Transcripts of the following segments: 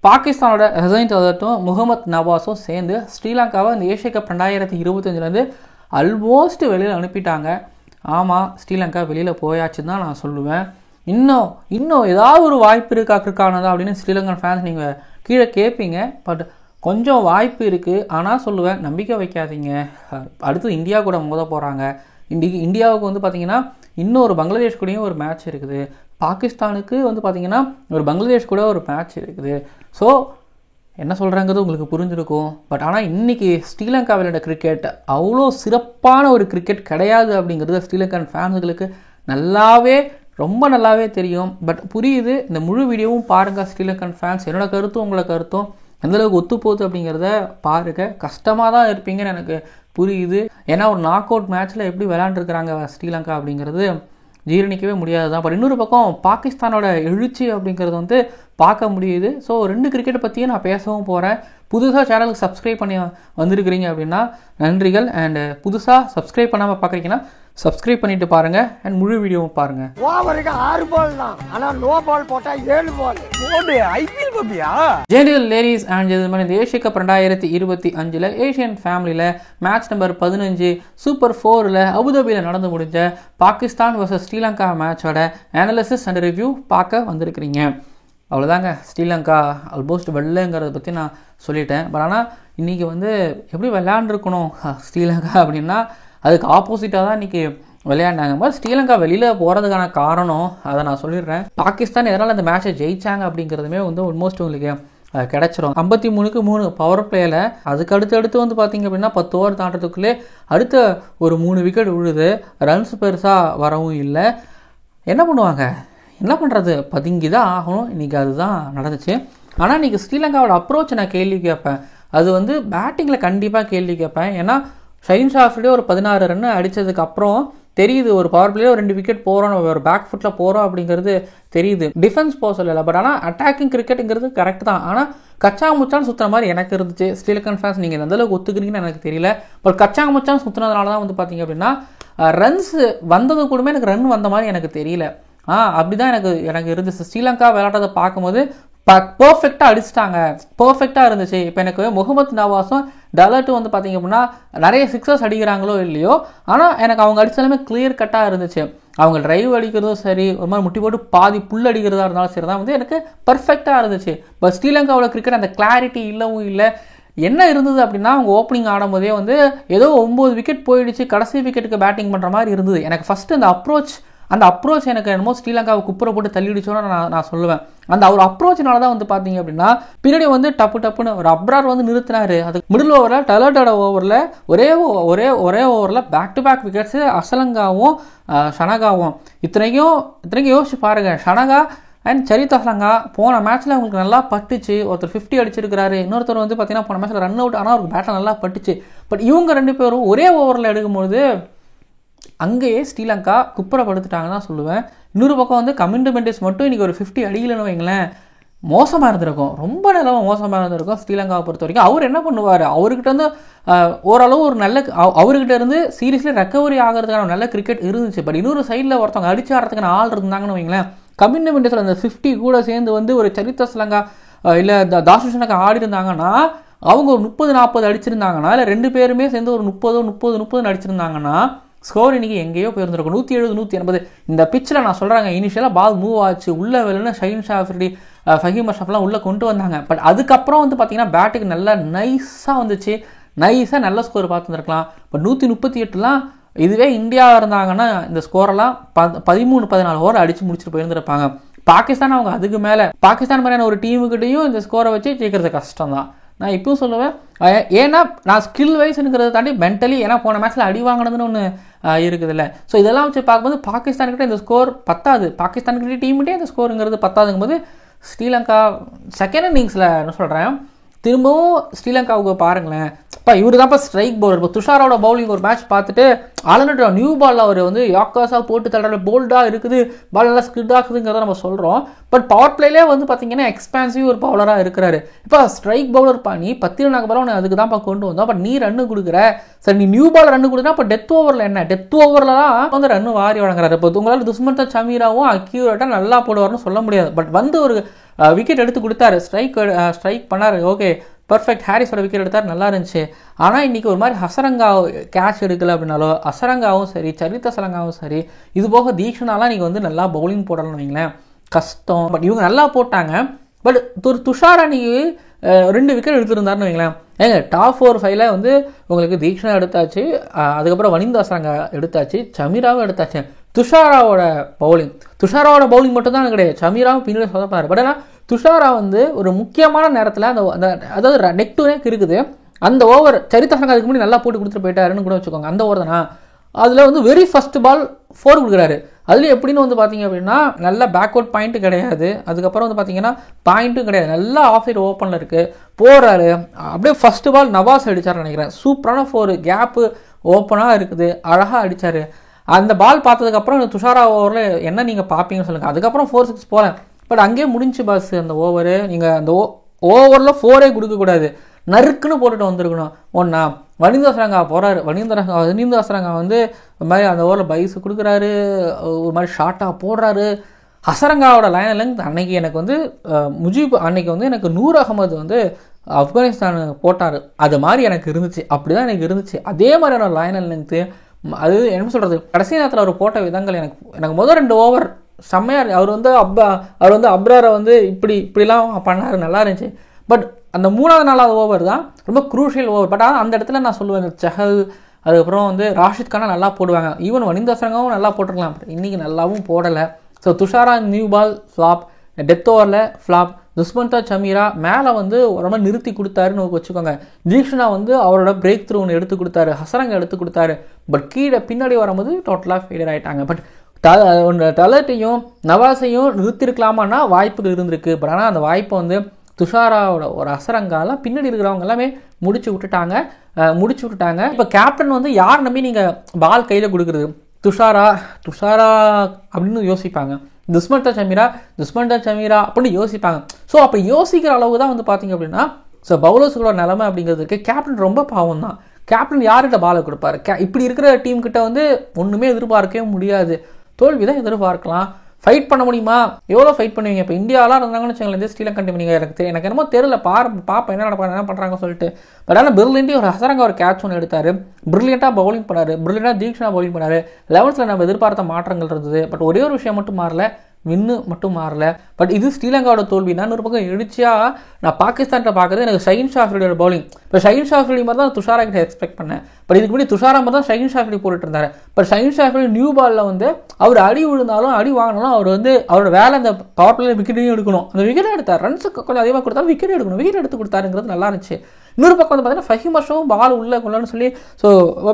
பாகிஸ்தானோட ரசைன் ததட்டும் முகமது நவாஸும் சேர்ந்து ஸ்ரீலங்காவை இந்த ஏஷியா கப் 2025 ஆல்மோஸ்ட் வெளியில் அனுப்பிட்டாங்க. ஆமாம், ஸ்ரீலங்கா வெளியில் போயாச்சுன்னு தான் நான் சொல்லுவேன். இன்னும் ஏதாவது ஒரு வாய்ப்பு இருக்கானதா அப்படின்னு ஸ்ரீலங்கன் ஃபேன்ஸ் நீங்கள் கீழே கேட்பீங்க. பட் கொஞ்சம் வாய்ப்பு இருக்குது. ஆனால் சொல்லுவேன், நம்பிக்கை வைக்காதீங்க. அடுத்து இந்தியா கூட மோத போகிறாங்க. இந்தியாவுக்கு வந்து பார்த்திங்கன்னா இன்னொரு பங்களாதேஷ் கூடயும் ஒரு மேட்ச் இருக்குது. பாகிஸ்தானுக்கு வந்து பார்த்திங்கன்னா ஒரு பங்களாதேஷ் கூட ஒரு மேட்ச் இருக்குது. ஸோ என்ன சொல்கிறாங்கிறது உங்களுக்கு புரிஞ்சிருக்கும். பட் ஆனால் இன்றைக்கி ஸ்ரீலங்கா விளையாட கிரிக்கெட் அவ்வளோ சிறப்பான ஒரு கிரிக்கெட் கிடையாது அப்படிங்கிறது ஸ்ரீலங்கன் ஃபேன்ஸுகளுக்கு ரொம்ப நல்லாவே தெரியும். பட் புரியுது. இந்த முழு வீடியோவும் பாருங்கள் ஸ்ரீலங்கன் ஃபேன்ஸ். என்னோட கருத்தும் உங்களை கருத்தும் எந்தளவுக்கு ஒத்து போகுது அப்படிங்கிறத பாருங்கள். கஷ்டமாக தான் இருப்பீங்கன்னு எனக்கு புரியுது. ஏன்னா ஒரு நாக் அவுட் மேட்ச்சில் எப்படி விளையாண்டுருக்குறாங்க ஸ்ரீலங்கா அப்படிங்கிறது ஜீரணிக்கவே முடியாது தான். பட் இன்னொரு பக்கம் பாகிஸ்தானோட எழுச்சி அப்படிங்கிறது வந்து பார்க்க முடியுது. ஸோ 2 கிரிக்கெட்டை பற்றியும் நான் பேசவும் போகிறேன். புதுசாக சேனலுக்கு சப்ஸ்கிரைப் பண்ணி வந்திருக்கிறீங்க அப்படின்னா நன்றிகள். அண்டு புதுசாக சப்ஸ்கிரைப் பண்ணாமல் பார்க்குறீங்கன்னா சப்ஸ்கிரைப் பண்ணிட்டு பாருங்கள். அண்ட் முழு வீடியோவும் பாருங்கள். ஓவருக்கு 6 பால் தான், ஆனால் நோ பால் போட்டால் 7 பால். ஐபிஎல் பப்பியா? ஜென்டில் லேடிஸ் அண்ட் ஜென்டில்மேன், இந்த ஏஷியா கப் 2025 ஏஷியன் ஃபேமிலியில் மேட்ச் நம்பர் 15 சூப்பர் 4 அபுதாபியில் நடந்து முடிஞ்ச பாகிஸ்தான் vs ஸ்ரீலங்கா மேட்சோட அனாலிசிஸ் அண்ட் ரிவ்யூ பார்க்க வந்திருக்கிறீங்க. அவ்வளோதாங்க. ஸ்ரீலங்கா ஆல்மோஸ்ட் வெள்ளைங்கிறத பற்றி நான் சொல்லிட்டேன். பட் ஆனால் இன்றைக்கி வந்து எப்படி விளையாண்டுருக்கணும் ஸ்ரீலங்கா அப்படின்னா அதுக்கு ஆப்போசிட்டாக தான் இன்றைக்கி விளையாண்டாங்க. மாதிரி ஸ்ரீலங்கா வெளியில் போகிறதுக்கான காரணம் அதை நான் சொல்லிடுறேன். பாகிஸ்தான் எதனால் அந்த மேட்சை ஜெயிச்சாங்க அப்படிங்கிறதுமே வந்து ஆல்மோஸ்ட் உங்களுக்கு கிடச்சிரும். 53க்கு 3 பவர் பிளேயில். அதுக்கு அடுத்து வந்து பார்த்திங்க அப்படின்னா 10 ஓவர் தாண்டதுக்குள்ளே அடுத்த ஒரு 3 விக்கெட் விழுது. ரன்ஸ் பெருசாக வரவும் இல்லை. என்ன பண்ணுவாங்க, என்ன பண்ணுறது, பதுங்கி தான் ஆகணும். இன்றைக்கி அதுதான் நடந்துச்சு. ஆனால் இன்றைக்கி ஸ்ரீலங்காவோட அப்ரோச் நான் கேள்வி கேட்பேன். அது வந்து பேட்டிங்கில் கண்டிப்பாக கேள்வி கேட்பேன். ஏன்னா ஷஹீன் ஷாஃப்ரிடே ஒரு 16 ரன் அடித்ததுக்கு அப்புறம் தெரியுது ஒரு பவர் பிளேயில் 2 விக்கெட் போகிறோம், நம்ம ஒரு பேக் ஃபுட்டில் போகிறோம் அப்படிங்கிறது தெரியுது. டிஃபென்ஸ் போக சொல்லலை. பட் ஆனால் அட்டாக்கிங் கிரிக்கெட்டுங்கிறது கரெக்ட் தான். ஆனால் கச்சாங்க முச்சான்னு சுற்றுற மாதிரி எனக்கு இருந்துச்சு. ஸ்ரீலங்கன் ஃபேன்ஸ் நீங்கள் எந்தளவுக்கு ஒத்துக்கிறீங்கன்னு எனக்கு தெரியல. பட் கச்சாங்க முச்சான்னு சுற்றுனதுனால தான் வந்து பார்த்திங்க அப்படின்னா ரன்ஸ் வந்தது கூடமே எனக்கு ரன் வந்த மாதிரி எனக்கு தெரியல. அப்படி தான் எனக்கு இருந்துச்சு. ஸ்ரீலங்கா விளையாடுறதை பார்க்கும்போது பர்ஃபெக்டாக அடிச்சிட்டாங்க, பர்ஃபெக்டாக இருந்துச்சு. இப்போ எனக்கு முகமது நவாஸும் டலட்டும் வந்து பார்த்திங்க அப்படின்னா நிறைய சிக்ஸர்ஸ் அடிக்கிறாங்களோ இல்லையோ, ஆனால் எனக்கு அவங்க அடித்தாலுமே கிளியர் கட்டாக இருந்துச்சு. அவங்க டிரைவ் அடிக்கிறதும் சரி, ஒரு மாதிரி முட்டி போட்டு பாதி புல் அடிக்கிறதா இருந்தாலும் சரி தான் வந்து எனக்கு பர்ஃபெக்டாக இருந்துச்சு. பட் ஸ்ரீலங்காவோட கிரிக்கெட் அந்த கிளாரிட்டி இல்லவும் இல்லை. என்ன இருந்தது அப்படின்னா அவங்க ஓப்பனிங் ஆடும்போதே வந்து ஏதோ 9 விக்கெட் போயிடுச்சு, கடைசி விக்கெட்டுக்கு பேட்டிங் பண்ணுற மாதிரி இருந்தது. எனக்கு ஃபஸ்ட்டு அந்த அப்ரோச் எனக்கு என்னமோ ஸ்ரீலங்காவை குப்புரை போட்டு தள்ளிடுச்சோன்னு நான் சொல்லுவேன். அந்த ஒரு அப்ரோச்சினால தான் வந்து பார்த்தீங்க அப்படின்னா பின்னாடி வந்து டப்புன்னு ஒரு அப்ரார் வந்து நிறுத்தினாரு. அது மிடில் ஓவரில் டலட்டோட ஓவரில் ஒரே ஓவரில் பேக் டு பேக் விக்கெட்ஸு அசலங்காவும் ஷனகாவும். இத்தனைக்கும் யோசிச்சு பாருங்கள். ஷனகா அண்ட் சரித் அசலங்கா போன மேட்ச்சில் அவங்களுக்கு நல்லா பட்டுச்சு. ஒருத்தர் 50 அடிச்சிருக்கிறாரு, இன்னொருத்தர் வந்து பார்த்தீங்கன்னா போன மேட்ச்சில் ரன் அவுட், ஆனால் அவருக்கு பேட்டில் நல்லா பட்டுச்சு. பட் இவங்க 2 பேரும் ஒரே ஓவரில் எடுக்கும்போது அங்கேயே ஸ்ரீலங்கா குப்புறப்படுத்திட்டாங்கன்னு தான் சொல்லுவேன். இன்னொரு பக்கம் வந்து கமிண்டு மெண்டிஸ் மட்டும் இன்றைக்கி ஒரு 50 அடிக்கலன்னு வைங்களேன், மோசமாக இருந்திருக்கும். ரொம்ப நிலமாக மோசமாக இருந்திருக்கும் ஸ்ரீலங்காவை பொறுத்த வரைக்கும். அவர் என்ன பண்ணுவார், அவர்கிட்ட வந்து ஓரளவு ஒரு நல்ல அவர்கிட்ட இருந்து சீரியஸ்லி ரெக்கவரி ஆகிறதுக்கான நல்ல கிரிக்கெட் இருந்துச்சு. பட் இன்னொரு சைடில் ஒருத்தவங்க அடிச்சு ஆடுறதுக்கான ஆள் இருந்தாங்கன்னு வைங்களேன், கமிண்டு மெண்டிஸில் அந்த 50 கூட சேர்ந்து வந்து ஒரு சரித் அசலங்கா இல்லை தாசுஷனக்கா ஆடி இருந்தாங்கன்னா, அவங்க ஒரு 30-40 அடிச்சிருந்தாங்கன்னா, இல்லை 2 பேருமே சேர்ந்து ஒரு 30 அடிச்சிருந்தாங்கன்னா ஸ்கோர் இன்றைக்கி எங்கேயோ போயிருந்துருக்கும். 170-180. இந்த பிச்சில் நான் சொல்கிறாங்க, இனிஷியலாக பால் மூவ் ஆச்சு, உள்ளே வெளில ஷஹீன் ஷாஃப்ரி ஃபஹீம் அஷ்ரஃப்லாம் உள்ளே கொண்டு வந்தாங்க. பட் அதுக்கப்புறம் வந்து பார்த்திங்கன்னா பேட்டுக்கு நல்லா நைஸாக வந்துச்சு, நைஸாக நல்ல ஸ்கோர் பார்த்துருக்கலாம். பட் 138லாம் இதுவே இந்தியாவாக இருந்தாங்கன்னா இந்த ஸ்கோரெல்லாம் 13-14 ஓவர் அடித்து முடிச்சுட்டு போயிருந்துருப்பாங்க. பாகிஸ்தான் அவங்க அதுக்கு மேலே, பாகிஸ்தான் மாதிரியான ஒரு டீமுக்கிட்டையும் இந்த ஸ்கோரை வச்சு ஜெயிக்கிறது கஷ்டம் தான் நான் இப்பவும் சொல்லுவேன். ஏன்னா நான் ஸ்கில் வைஸ்ங்கிறத தாண்டி மென்டலி, ஏன்னா போன மேட்ச்சில் அடி வாங்கினதுன்னு ஒன்று இருக்குது இல்லை. ஸோ இதெல்லாம் வச்சு பார்க்கும்போது பாகிஸ்தான்கிட்ட இந்த ஸ்கோர் பத்தாது, பாகிஸ்தான்கிட்ட டீம்கிட்டே இந்த ஸ்கோருங்கிறது பத்தாதுங்கும்போது ஸ்ரீலங்கா செகண்ட் இன்னிங்ஸில் என்ன சொல்கிறேன், திரும்பவும் ஸ்ரீலங்காவுக்கு பாருங்களேன், இப்போ இவர் தான்ப்பா ஸ்ட்ரைக் பவுலர். இப்போ துஷாரோட பவுலிங் ஒரு மேட்ச் பார்த்துட்டு ஆல்ரெடி நியூ பால் அவர் வந்து யாக்காஸாக போட்டு தள்ளுற போல்டாக இருக்குது, பால் நல்லா ஸ்கிட் ஆகுதுங்கிறத நம்ம சொல்கிறோம். பட் பவர் பிளேலே வந்து பார்த்தீங்கன்னா எக்ஸ்பான்சிவ் ஒரு பவுலராக இருக்கிறாரு. இப்போ ஸ்ட்ரைக் பவுலர் பண்ணி 10 ரன் அப்புறம் அதுக்கு தான் கொண்டு வந்தோம். பட் நீ ரன்னு கொடுக்குற, சரி நீ நியூ பால் ரன்னு கொடுக்குறா, இப்போ டெத் ஓவரில் என்ன, டெத் ஓவரில் தான் வந்து ரன்னு வாரி வழங்குறாரு. இப்போ உங்களால் துஷ்மந்தா சமீராவும் அக்யூரேட்டாக நல்லா போடுவார்னு சொல்ல முடியாது. பட் வந்து ஒரு விக்கெட் எடுத்து கொடுத்தாரு, ஸ்ட்ரைக் பண்ணார், ஓகே பர்ஃபெக்ட். ஹாரிஸோட விக்கெட் எடுத்தார், நல்லா இருந்துச்சு. ஆனால் இன்றைக்கி ஒரு மாதிரி ஹசரங்கா கேட்ச் எடுக்கலை அப்படின்னாலோ, ஹசரங்காவும் சரி சரித் அசலங்காவும் சரி, இது போக தீக்ஷனாலாம் நீங்கள் வந்து நல்லா பவுலிங் போடணும்னு வைங்களேன், கஷ்டம். பட் இவங்க நல்லா போட்டாங்க. பட் துஷார் அன்னைக்கு 2 விக்கெட் எடுத்துருந்தாருன்னு வைங்களேன். ஏங்க டாப் 4-5 வந்து உங்களுக்கு தீக்ஷனா எடுத்தாச்சு, அதுக்கப்புறம் வனிந்த அசரங்கா எடுத்தாச்சு, சமீராவும் எடுத்தாச்சு. துஷாராவோட பவுலிங் மட்டும் தான் கிடையாது, சமீராவும் பின்னாடி சொதப்பாரு. பட் ஆனால் துஷாரா வந்து ஒரு முக்கியமான நேரத்தில் அந்த அதாவது நெக் டு நெக் இருக்குது அந்த ஓவர், சரித் அசலங்கா அதுக்கு முன்னாடி நல்லா போட்டு கொடுத்துட்டு போயிட்டாருன்னு கூட வச்சுக்கோங்க. அந்த ஓவர் தானா, அதில் வந்து வெரி ஃபர்ஸ்ட் பால் 4 கொடுக்குறாரு. அதுலேயும் எப்படின்னு வந்து பார்த்தீங்க அப்படின்னா நல்ல பேக்வர்ட் பாயிண்ட்டு கிடையாது, அதுக்கப்புறம் வந்து பார்த்தீங்கன்னா பாயிண்ட்டும் கிடையாது, நல்லா ஆஃப் சைடு ஓப்பனில் இருக்குது, போடுறாரு. அப்படியே ஃபஸ்ட்டு பால் நவாஸ் அடித்தார்னு நினைக்கிறேன், சூப்பரான 4 கேப்பு ஓப்பனாக இருக்குது, அழகாக அடித்தார். அந்த பால் பார்த்ததுக்கப்புறம் துஷாரா ஓவரில் என்ன நீங்கள் பார்ப்பீங்கன்னு சொல்லுங்கள். அதுக்கப்புறம் 4-6 போகிறேன். பட் அங்கேயே முடிஞ்சு பாஸ் அந்த ஓவரு. நீங்கள் அந்த ஓவரில் 4 கொடுக்கக்கூடாது, நறுக்குன்னு போட்டுட்டு வந்திருக்கணும். ஒன்றா வனிந்த அசரங்கா போகிறாரு, வனிந்த அசரங்கா வந்து ஒரு மாதிரி அந்த ஓவரில் பைஸ் கொடுக்குறாரு, ஒரு மாதிரி ஷார்ட்டாக போடுறாரு. ஹசரங்காவோட லைன் லெங்க் அன்னைக்கு எனக்கு வந்து முஜீப் அன்னைக்கு வந்து எனக்கு நூர் அகமது வந்து ஆப்கானிஸ்தான் போட்டார், அது மாதிரி எனக்கு இருந்துச்சு. அப்படி தான் எனக்கு இருந்துச்சு, அதே மாதிரியான லைன் லெங்க்த்து. அது என்ன சொல்கிறது, கடைசி நேரத்தில் அவர் போட்ட விதங்கள் எனக்கு முதல் 2 ஓவர் செம்மையாக. அவர் வந்து அப்ராரை வந்து இப்படிலாம் பண்ணார், நல்லா இருந்துச்சு. பட் அந்த 3வது 4வது ஓவர் தான் ரொம்ப குரூஷியல் ஓவர். பட் ஆனால் அந்த இடத்துல நான் சொல்லுவேன், சஹல் அதுக்கப்புறம் வந்து ராஷித் கானா நல்லா போடுவாங்க, ஈவன் வனிந்த அசரங்காவும் நல்லா போட்டிருக்கலாம். இன்றைக்கி நல்லாவும் போடலை. So Thushara new ball flop, death ஓவரில் ஃப்ளாப், துஷ்மந்தா சமீரா மேலே வந்து ரொம்ப நிறுத்தி கொடுத்தாருன்னு வச்சுக்கோங்க. தீக்ஷனா வந்து அவரோட பிரேக் த்ரூ ஒன்று எடுத்து கொடுத்தாரு, ஹசரங்கா எடுத்து கொடுத்தாரு. பட் கீழே பின்னாடி வரும்போது டோட்டலாக ஃபெயிலியர் ஆகிட்டாங்க. பட் தலட்டையும் நவாஸையும் நிறுத்திருக்கலாமான்னா வாய்ப்புகள் இருந்திருக்கு. பட் ஆனால் அந்த வாய்ப்பை வந்து துஷாராவோட ஒரு அசரங்காலாம் பின்னாடி இருக்கிறவங்க எல்லாமே முடிச்சு விட்டுட்டாங்க. இப்போ கேப்டன் வந்து யார் நம்பி நீங்கள் பால் கையில் கொடுக்குறது, துஷாரா அப்படின்னு யோசிப்பாங்க, துஷ்மந்தா சமீரா அப்படின்னு யோசிப்பாங்க. ஸோ அப்போ யோசிக்கிற அளவு தான் வந்து பார்த்தீங்க அப்படின்னா ஸோ பவுலர்ஸுகளோட நிலைமை அப்படிங்கிறதுக்கு கேப்டன் ரொம்ப பாவம் தான். கேப்டன் யார்கிட்ட பாலை கொடுப்பாரு, இப்படி இருக்கிற டீம் கிட்ட வந்து ஒன்றுமே எதிர்பார்க்கவே முடியாது, தோல்வி தான் எதிர்பார்க்கலாம். ஃபைட் பண்ண முடியுமா, எவ்வளோ ஃபைட் பண்ணுவீங்க? இப்போ இந்தியாவெலாம் இருந்தாங்கன்னு வச்சுக்கோங்களேன், ஸ்ரீலங்கா டீம் நீங்கள் எனக்கு என்னமோ தெரியல, பார்ப்பேன் என்ன பண்ணுறாங்கன்னு சொல்லிட்டு. பட் ஆனால் பிரில்லியன்ட்டி ஒரு ஹசரங்கா ஒரு கேட்ச் ஒன்று எடுத்தார், பிரில்லியண்ட்டாக பவுலிங் பண்ணார், பிரில்லியண்ட்டாக தீக்ஷனா பவுலிங் பண்ணார். 11th நம்ம எதிர்பார்த்த மாற்றங்கள் இருந்தது. பட் ஒரே ஒரு விஷயம் மட்டும் மாறல, வின்னு மட்டும் மாறல. பட் இது ஸ்ரீலங்காவோட தோல்வி தான். ஒரு பக்கம் எழுச்சியாக நான் பாகிஸ்தான்கிட்ட பார்க்குறது எனக்கு ஷஹீன் ஷாஃப்ரியோட பவுலிங். இப்போ ஷஹீன் ஷாஃப்ரி மாதிரி தான் துஷாரா கிட்ட எக்ஸ்பெக்ட் பண்ணேன். பட் இதுக்கு முன்னாடி துஷாரா மாதிரி தான் ஷஹீன் ஷாஃப்ரி போட்டுட்டு இருந்தார். பட் ஷஹீன் ஷாஃப்ரி நியூ பாலில் வந்து அவர் அடி விழுந்தாலும் அடி வாங்கினாலும் அவர் வந்து அவரோட வேலை அந்த பவர் பிளேயர் விக்கெட்டையும் எடுக்கணும். அந்த விக்கெட் எடுத்தார், ரன்ஸுக்கு கொஞ்சம் அதிகமாக கொடுத்தாலும் விக்கெட் எடுக்கணும், விக்கெட் எடுத்து கொடுத்தாருங்கிறது நல்லா இருந்துச்சு. இன்னொரு பக்கம் வந்து பார்த்தீங்கன்னா ஃபஹீம் அஷ்ரஃபும் பால் உள்ளே கொள்ளன்னு சொல்லி ஸோ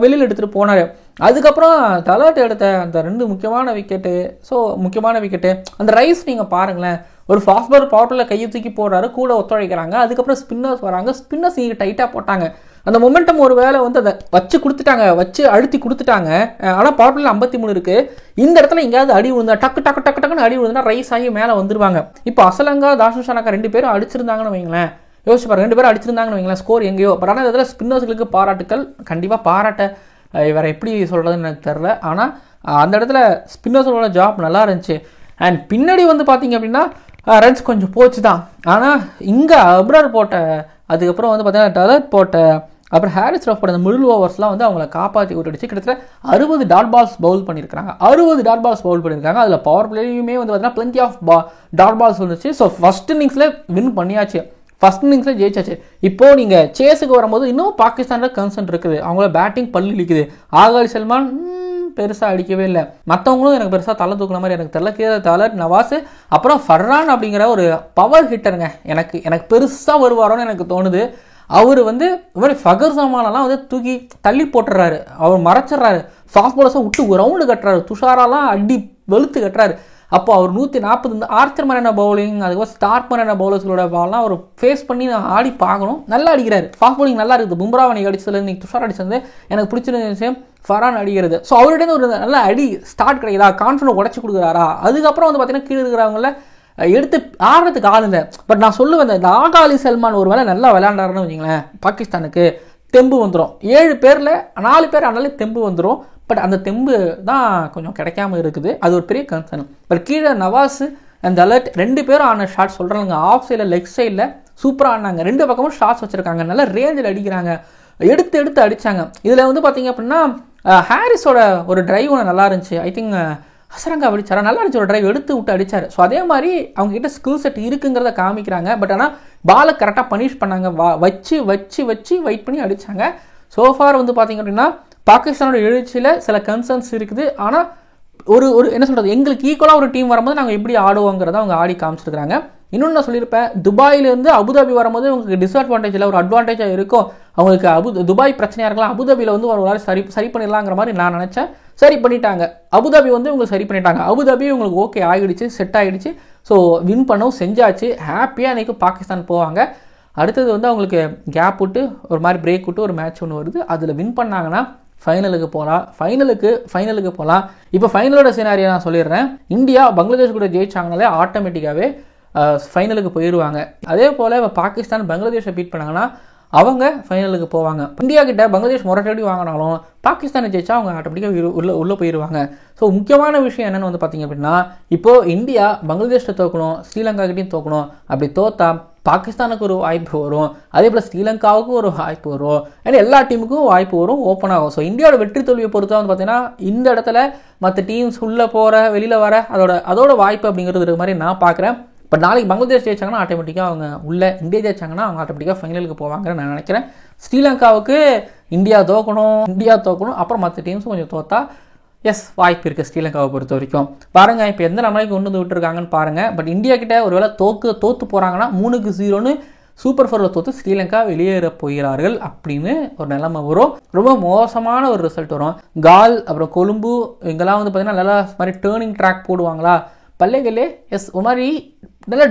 வெளியில் எடுத்துகிட்டு போனார். அதுக்கப்புறம் தலாட் எடுத்த அந்த 2 முக்கியமான விக்கெட்டு அந்த ரைஸ் நீங்கள் பாருங்களேன், ஒரு ஃபாஸ்ட் பால் பவர் பிளேயர் கையை தூக்கி போடுறாரு, கூட ஒத்துழைக்கிறாங்க. அதுக்கப்புறம் ஸ்பின்னர்ஸ் வராங்க, ஸ்பின்னர்ஸ் நீங்கள் டைட்டாக போட்டாங்க. அந்த மொமெண்டம் ஒரு வேளை வந்து அதை வச்சு அழுத்தி கொடுத்துட்டாங்க. ஆனால் பவர் பிளேயர் 53 இருக்குது. இந்த இடத்துல எங்கேயாவது அடி விழுந்தா டக்குன்னு அடி விழுந்தா ரைஸ் ஆகி மேலே வந்துருவாங்க. இப்போ அசலங்கா தாஷன் ஷானாக்கா 2 பேரும் அடிச்சிருந்தாங்கன்னு வைங்களேன், யோசிச்சு பாருங்க, 2 பேரும் அடிச்சிருந்தாங்கன்னு வைங்களேன், ஸ்கோர் எங்கேயோ. பட் ஆனால் இதில் ஸ்பின்னர்ஸ்களுக்கு பாராட்டுக்கள், கண்டிப்பாக பாராட்ட வேறு எப்படி சொல்கிறதுன்னு எனக்கு தெரில. ஆனால் அந்த இடத்துல ஸ்பின்னர்ஸோட ஜாப் நல்லா இருந்துச்சு. அண்ட் பின்னாடி வந்து பார்த்தீங்க அப்படின்னா ரன்ஸ் கொஞ்சம் போச்சு தான். ஆனால் இங்கே அப்ரார் போட்ட, அதுக்கப்புறம் வந்து பார்த்தீங்கன்னா டலட் போட்ட, அப்புறம் ஹாரிஸ் ரஃப் போட்ட அந்த மிடில் ஓவர்ஸ்லாம் வந்து அவங்கள காப்பாற்றி விட்டுடுச்சு. கிட்டத்தட்ட 60 டாட் பால்ஸ் பவுல் பண்ணியிருக்காங்க. அதில் பவர் பிளேயுமே வந்து பார்த்தீங்கன்னா பிளென்டி ஆஃப் டாட் பால்ஸ் வந்துச்சு. ஸோ ஃபஸ்ட் இன்னிங்ஸில் வின் பண்ணியாச்சு, ஃபஸ்ட் இன்னிங்ஸில் ஜெயிச்சாச்சு. இப்போது நீங்கள் சேஸுக்கு வரும்போது இன்னும் பாகிஸ்தானில் கன்சர்ன் இருக்குது, அவங்கள பேட்டிங் பல்லு இழிக்குது. ஆகாலி சல்மான் பெருசாக அடிக்கவே இல்லை, மற்றவங்களும் எனக்கு பெருசாக தலை தூக்குன மாதிரி எனக்கு தெரியல. தலட் நவாஸ் அப்புறம் ஃபர்ரான் அப்படிங்கிற ஒரு பவர் ஹிட்டருங்க, எனக்கு பெருசாக வருவாரோன்னு எனக்கு தோணுது. அவர் வந்து இந்த மாதிரி ஃபகர் ஜமானெல்லாம் வந்து தூக்கி தள்ளி போட்டுறாரு, அவர் மறைச்சிட்றாரு, ஃபாஸ்ட் பாலர்ஸை விட்டு ரவுண்டு கட்டுறாரு, துஷாராலாம் அடி வெளுத்து கட்டுறாரு. அப்போ அவர் 140 இந்த ஆர்ச்சர் மாதிரியான பவுலிங், அதுக்கப்புறம் ஸ்டார்க் மாதிரியான பவுலர்ஸோட பால்லாம் அவர் ஃபேஸ் பண்ணி நான் ஆடி பார்க்கணும். நல்லா அடிக்கிறாரு, ஃபாஸ்ட் பவுலிங் நல்லா இருக்குது. பும்ராவை நீங்கள் அடிச்சதுல இன்னைக்கு துஷார் அடிச்சது எனக்கு பிடிச்சிருந்த விஷயம். ஃபரான் அடிக்கிறது. ஸோ அவர்கிட்ட ஒரு நல்ல அடி ஸ்டார்ட் கிடைக்குதா, கான்ஃபிடன்ட் உடச்சி கொடுக்குறாரா. அதுக்கப்புறம் வந்து பார்த்தீங்கன்னா கீழே இருக்கிறவங்கள எடுத்து ஆடுறதுக்கு ஆள் இல்லை. பட் நான் சொல்லுவேன், இந்த ஆகா அலி சல்மான் ஒரு வேளை நல்லா விளையாண்டாருன்னு வச்சுங்களேன், பாகிஸ்தானுக்கு தெம்பு வந்துடும். 7 பேரில் 4 பேர் ஆனாலே தெம்பு வந்துடும். பட் அந்த தெம்பு தான் கொஞ்சம் கிடைக்காம இருக்குது. அது ஒரு பெரிய கன்சர்ன். பட் கீழே நவாஸ் அந்த அலர்ட் 2 பேரும் ஆன ஷாட் சொல்கிறாங்க. ஆஃப் சைடில் லெக் சைடில் சூப்பராக ஆடினாங்க. 2 பக்கமும் ஷாட்ஸ் வச்சுருக்காங்க. நல்லா ரேஞ்சில் அடிக்கிறாங்க, எடுத்து அடித்தாங்க. இதில் வந்து பார்த்தீங்க அப்படின்னா ஹாரிஸோட ஒரு டிரைவ் ஒன்று நல்லா இருந்துச்சு. ஐ திங்க் ஹசரங்கா அடிச்சாரா, நல்லா இருந்துச்சு. ஒரு டிரைவ் எடுத்து விட்டு அடித்தார். ஸோ அதே மாதிரி அவங்ககிட்ட ஸ்கில் செட் இருக்குங்கிறத காமிக்கிறாங்க. பட் ஆனால் பாலை கரெக்டாக பனிஷ் பண்ணாங்க, வச்சு வெயிட் பண்ணி அடித்தாங்க. சோஃபார் வந்து பார்த்தீங்க அப்படின்னா பாகிஸ்தானோட எழுச்சியில் சில கன்சர்ன்ஸ் இருக்குது. ஆனால் ஒரு என்ன சொல்கிறது, எங்களுக்கு ஈக்குவலாக ஒரு டீம் வரும்போது நாங்கள் எப்படி ஆடுவோங்கிறத அவங்க ஆடி காமிச்சிருக்கிறாங்க. இன்னொன்று நான் சொல்லியிருப்பேன், துபாயிலேருந்து அபுதாபி வரும்போது உங்களுக்கு டிஸ்அட்வான்டேஜ் இல்லை, ஒரு அட்வான்டேஜாக இருக்கும். அவங்களுக்கு துபாய் பிரச்சனையாக இருக்கலாம், அபுதாபியில் வந்து ஒரு நாள் சரி பண்ணிடலாங்கிற மாதிரி நான் நினச்சேன். சரி பண்ணிட்டாங்க. அபுதாபி வந்து உங்களுக்கு சரி பண்ணிட்டாங்க. அபுதாபி உங்களுக்கு ஓகே ஆகிடுச்சு, செட் ஆகிடுச்சு. ஸோ வின் பண்ணவும் செஞ்சாச்சு. ஹாப்பியாக இன்றைக்கி பாகிஸ்தான் போவாங்க. அடுத்தது வந்து அவங்களுக்கு கேப் விட்டு ஒரு மாதிரி பிரேக் விட்டு ஒரு மேட்ச் ஒன்று வருது. அதில் வின் பண்ணாங்கன்னா ஃபைனலுக்கு போகலாம். ஃபைனலுக்கு போகலாம். இப்போ ஃபைனலோட சினாரியை நான் சொல்லிடுறேன். இந்தியா பங்களாதேஷ் கூட ஜெயிச்சாங்கனாலே ஆட்டோமேட்டிக்காகவே ஃபைனலுக்கு போயிடுவாங்க. அதே போல் இப்போ பாகிஸ்தான் பங்களாதேஷை பீட் பண்ணாங்கன்னா அவங்க ஃபைனலுக்கு போவாங்க. இந்தியா கிட்ட பங்களாதேஷ் முரட்டடி வாங்கினாலும் பாகிஸ்தானை ஜெயிச்சா அவங்க ஆட்டோமேட்டிக்காக உள்ளே போயிடுவாங்க. ஸோ முக்கியமான விஷயம் என்னென்னு வந்து பார்த்தீங்க அப்படின்னா, இப்போது இந்தியா பங்களாதேஷில் தோக்கணும், ஸ்ரீலங்கா கிட்டையும் தோக்கணும். அப்படி தோத்தா பாகிஸ்தானுக்கு ஒரு வாய்ப்பு வரும், அதே போல் ஸ்ரீலங்காவுக்கும் ஒரு வாய்ப்பு வரும், ஏன்னா எல்லா டீமுக்கும் வாய்ப்பு வரும், ஓப்பன் ஆகும். ஸோ இந்தியாவோட வெற்றி தோல்வியை பொறுத்தா வந்து பார்த்தீங்கன்னா இந்த இடத்துல மற்ற டீம்ஸ் உள்ளே போகிற வெளியில் வர அதோட வாய்ப்பு அப்படிங்கிறது இருக்கிற மாதிரி நான் பார்க்குறேன். பட் நாளைக்கு பங்களாதேஷ் ஜெயிச்சாங்கன்னா ஆட்டோமேட்டிக்காக அவங்க இந்தியா ஜெயிச்சாங்கன்னா அவங்க ஆட்டோமேட்டிக்காக ஃபைனலுக்கு போவாங்கன்னு நான் நினைக்கிறேன். ஸ்ரீலங்காவுக்கு இந்தியா தோக்கணும், அப்புறம் மற்ற டீம்ஸும் கொஞ்சம் தோத்தா வாய்ப்பு இருக்குது ஸ்ரீலங்காவை பொறுத்த வரைக்கும். பாருங்கள் இப்போ எந்த நிலைமைக்கு கொண்டு வந்து விட்டுருக்காங்கன்னு பாருங்கள். பட் இந்தியா கிட்ட ஒரு வேளை தோற்று போகிறாங்கன்னா 3-0 சூப்பர் 4ல் தோற்று ஸ்ரீலங்கா வெளியேற போகிறார்கள் அப்படின்னு ஒரு நிலைமை வரும். ரொம்ப மோசமான ஒரு ரிசல்ட் வரும். கால் அப்புறம் கொழும்பு இங்கெல்லாம் வந்து பார்த்தீங்கன்னா நல்லா மாதிரி டேர்னிங் ட்ராக் போடுவாங்களா, பல்லைகளே ஒரு மாதிரி நல்லா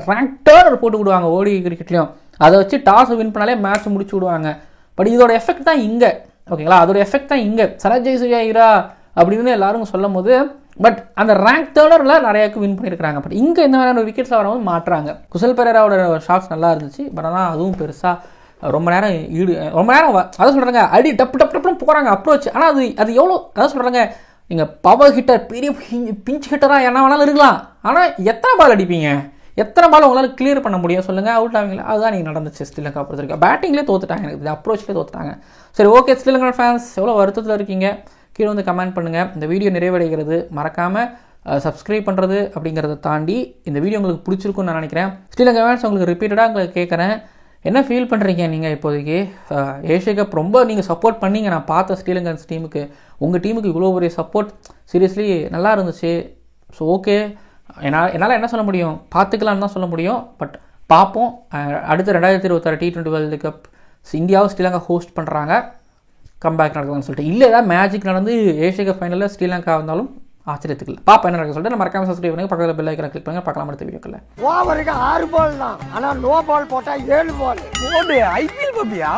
ரேங்க் டேர்னர் போட்டு விடுவாங்க ஓடி கிரிக்கெட்லையும். அதை வச்சு டாஸ் வின் பண்ணாலே மேட்ச் முடிச்சு விடுவாங்க. பட் இதோட எஃபெக்ட் தான் இங்கே, ஓகேங்களா, அதோட எஃபெக்ட் தான் இங்கே. சனஜய் சூர்யா அப்படின்னு எல்லாரும் சொல்லும் போது பட் அந்த ரேங்க் தேர்டரில் நிறையாக்கு வின் பண்ணியிருக்காங்க. பட் இங்கே இந்த மாதிரியான விக்கெட்ஸில் வரவும் மாட்டுறாங்க. குசல் பெரேராவோட ஷாட்ஸ் நல்லா இருந்துச்சு. பட் ஆனால் அதுவும் பெருசாக ரொம்ப நேரம் அதை சொல்கிறாங்க அடி டப்புன்னு போகிறாங்க அப்ரோச். ஆனால் அது எவ்வளோ அதான் சொல்கிறாங்க, நீங்கள் பவர் ஹிட்டர் பெரிய பிஞ்ச் ஹிட்டராக என்ன வேணாலும் இருக்கலாம். ஆனால் எத்தனை பால் அடிப்பீங்க, எத்தனை பால் உங்களால் கிளியர் பண்ண முடியும் சொல்லுங்கள், அவுட் ஆவீங்களா? அதுதான் நீங்கள் நடந்துச்சு ஸ்ரீலங்கா பொறுத்த வரைக்கும். பேட்டிங்லேயே தோத்துட்டாங்க, எனக்கு அப்ரோச்லேயே தோத்துட்டாங்க. சரி, ஓகே, ஸ்ரீலங்கா ஃபேன்ஸ் எவ்வளோ வருத்தத்தில் இருக்கீங்க கீழே வந்து கமெண்ட் பண்ணுங்கள். இந்த வீடியோ நிறைவடைகிறது, மறக்காமல் சப்ஸ்கிரைப் பண்ணுறது அப்படிங்கிறத தாண்டி இந்த வீடியோ உங்களுக்கு பிடிச்சிருக்குன்னு நான் நினைக்கிறேன். ஸ்ரீலங்கா ஃபேன்ஸ் உங்களுக்கு ரிப்பீட்டடாக உங்களுக்கு கேட்குறேன், என்ன ஃபீல் பண்ணுறீங்க நீங்கள் இப்போதைக்கு? ஏஷியா கப் ரொம்ப நீங்கள் சப்போர்ட் பண்ணீங்க, நான் பார்த்த ஸ்ரீலங்கன்ஸ் டீமுக்கு. உங்கள் டீமுக்கு இவ்வளோ ஒரு சப்போர்ட் சீரியஸ்லி நல்லா இருந்துச்சு. ஸோ ஓகே, என்னால் என்ன சொல்ல முடியும், பார்த்துக்கலான்னு தான் சொல்ல முடியும். பட் பார்ப்போம். அடுத்த 2026 T20 வேர்ல்டு கப் இந்தியாவும் ஸ்ரீலங்கா ஹோஸ்ட் பண்ணுறாங்க. கம்பேக் நடக்குதுன்னு சொல்லிட்டு இல்லை ஏதாவது மேஜிக் நடந்து ஏஷியா கப் ஃபைனலில் ஸ்ரீலங்கா வந்தாலும் ஆச்சரியத்துக்கு இல்லை. பாப்பா என்ன நடக்குது சொல்லிட்டு நம்ம மறக்காம சப்ஸ்கிரைப் பண்ணுங்க, பக்கத்தில் பெல் ஐக்கனை கிளிக் பண்ணுங்க. பார்க்கலாம் அடுத்த வீடியோக்குள்ள. ஓவருக்கு 6 பால் தான், ஆனால் நோ பால் போட்டால் 7 பால். ஐபிஎல் பப்பியா?